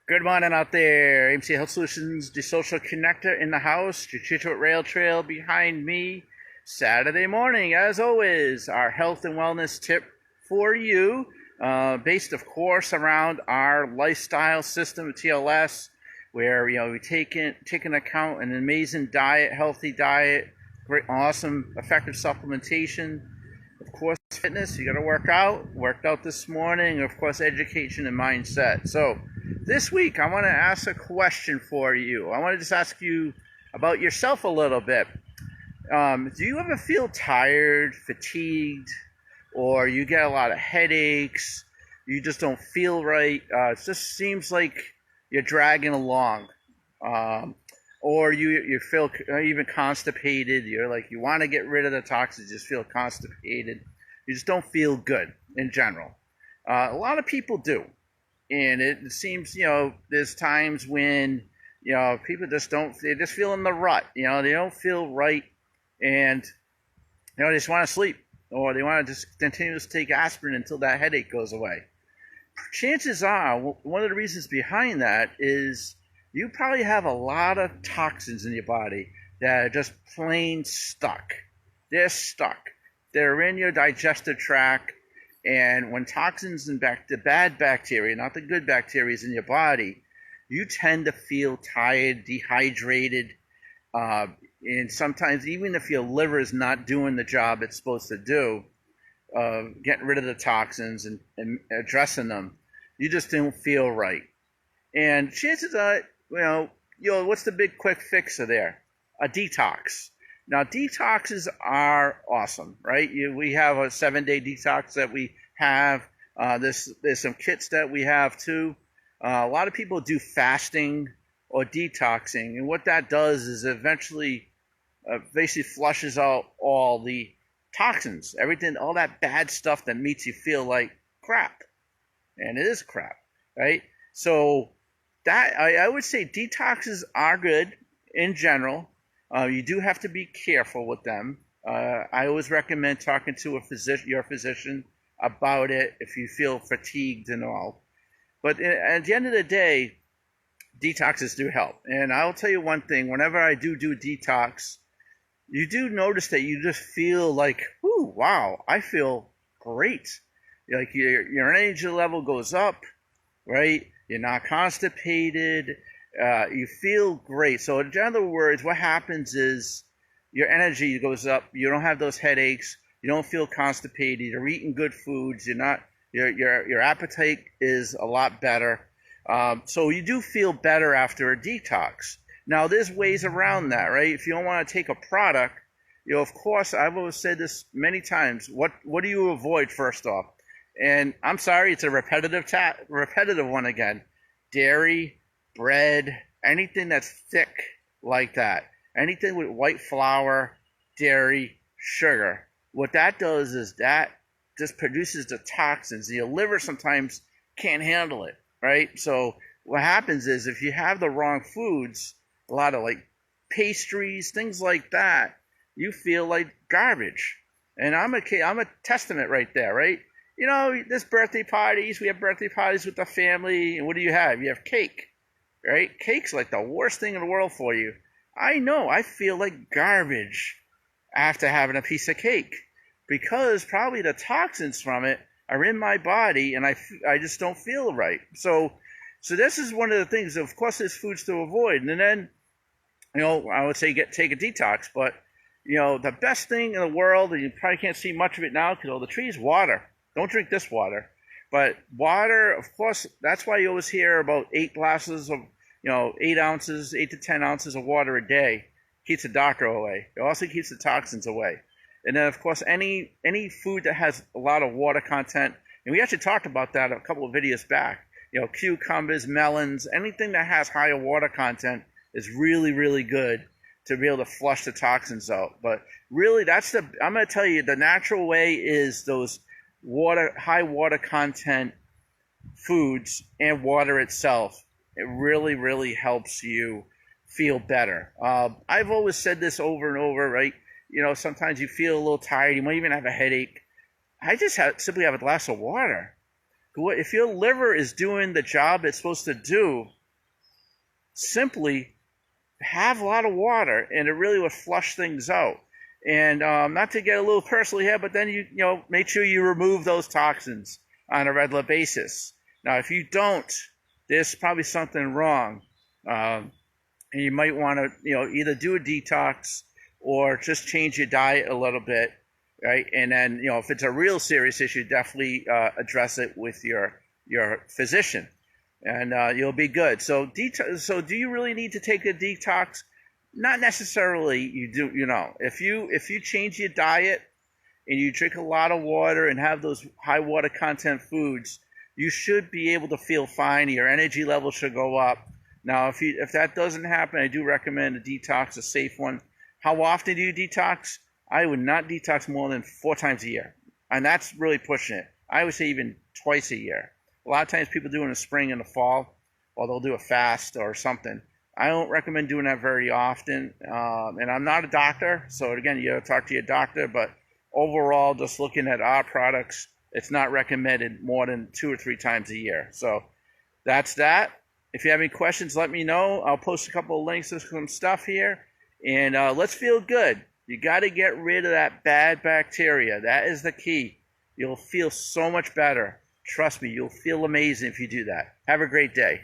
Good morning out there. AIMC Health Solutions, the social connector in the house. Beetroot Rail Trail behind me. Saturday morning, as always, our health and wellness tip for you, based, of course, around our lifestyle system, TLS, where we take into account an amazing diet, healthy diet, great, awesome, effective supplementation. Of course, fitness, you got to work out. Worked out this morning. Of course, education and mindset. So this week, I want to ask a question for you. I want to just ask you about yourself a little bit. Do you ever feel tired, fatigued, or you get a lot of headaches? You just don't feel right. It just seems like you're dragging along. Or you feel even constipated. You're like, you want to get rid of the toxins, just feel constipated. You just don't feel good in general. A lot of people do. And it seems, there's times when, people just they just feel in the rut. They don't feel right. And, they just want to sleep. Or they want to just continue to take aspirin until that headache goes away. Chances are, one of the reasons behind that is you probably have a lot of toxins in your body that are just plain stuck. They're stuck. They're in your digestive tract. And when toxins and the bad bacteria, not the good bacteria, is in your body, you tend to feel tired, dehydrated, and sometimes even if your liver is not doing the job it's supposed to do, getting rid of the toxins and addressing them, you just don't feel right. And chances are, what's the big quick fix there? A detox. Now, detoxes are awesome, right? We have a 7-day detox that we have. There's some kits that we have too. A lot of people do fasting or detoxing, and what that does is eventually basically flushes out all the toxins, everything, all that bad stuff that makes you feel like crap, and it is crap, right? So that I would say detoxes are good in general. You do have to be careful with them. I always recommend talking to your physician about it if you feel fatigued and all. But at the end of the day, detoxes do help. And I'll tell you one thing, whenever I do detox, you do notice that you just feel like, ooh, wow, I feel great. Like your energy level goes up, right? You're not constipated. You feel great. So in other words, what happens is your energy goes up. You don't have those headaches. You don't feel constipated. You're eating good foods. Your appetite is a lot better. So you do feel better after a detox. Now there's ways around that, right? If you don't want to take a product, of course, I've always said this many times. What do you avoid first off? And I'm sorry, it's a repetitive one again. Dairy, bread, anything that's thick like that, anything with white flour, dairy, sugar. What that does is that just produces the toxins. Your liver sometimes can't handle it, right? So what happens is if you have the wrong foods, a lot of like pastries, things like that, you feel like garbage. And I'm a testament right there, right? There's birthday parties. We have birthday parties with the family. And what do you have? You have cake. Right? Cake's like the worst thing in the world for you. I know. I feel like garbage after having a piece of cake because probably the toxins from it are in my body and I just don't feel right. So this is one of the things. Of course, there's foods to avoid. And then, I would say take a detox. But, the best thing in the world, and you probably can't see much of it now because all the trees, water. Don't drink this water. But water, of course, that's why you always hear about 8 glasses of 8 ounces, 8 to 10 ounces of water a day keeps the doctor away. It also keeps the toxins away. And then, of course, any food that has a lot of water content, and we actually talked about that a couple of videos back. Cucumbers, melons, anything that has higher water content is really, really good to be able to flush the toxins out. But really, I'm going to tell you, the natural way is those high water content foods and water itself. It really, really helps you feel better. I've always said this over and over, right? Sometimes you feel a little tired. You might even have a headache. I just simply have a glass of water. if your liver is doing the job it's supposed to do, simply have a lot of water, and it really will flush things out. And not to get a little personal here, but then you know, make sure you remove those toxins on a regular basis. Now, if you don't, there's probably something wrong, and you might want to, you know, either do a detox or just change your diet a little bit, right? And then, you know, if it's a real serious issue, definitely address it with your physician, and you'll be good. So, so do you really need to take a detox? Not necessarily. You do, you know, if you change your diet and you drink a lot of water and have those high water content foods, you should be able to feel fine. Your energy level should go up. Now, if that doesn't happen, I do recommend a detox, a safe one. How often do you detox? I would not detox more than 4 times a year, and that's really pushing it. I would say even twice a year. A lot of times people do it in the spring and the fall, or they'll do a fast or something. I don't recommend doing that very often, and I'm not a doctor, so again, you got to talk to your doctor, but overall, just looking at our products, it's not recommended more than 2 or 3 times a year. So that's that. If you have any questions, let me know. I'll post a couple of links to some stuff here, and let's feel good. You got to get rid of that bad bacteria. That is the key. You'll feel so much better. Trust me, you'll feel amazing if you do that. Have a great day.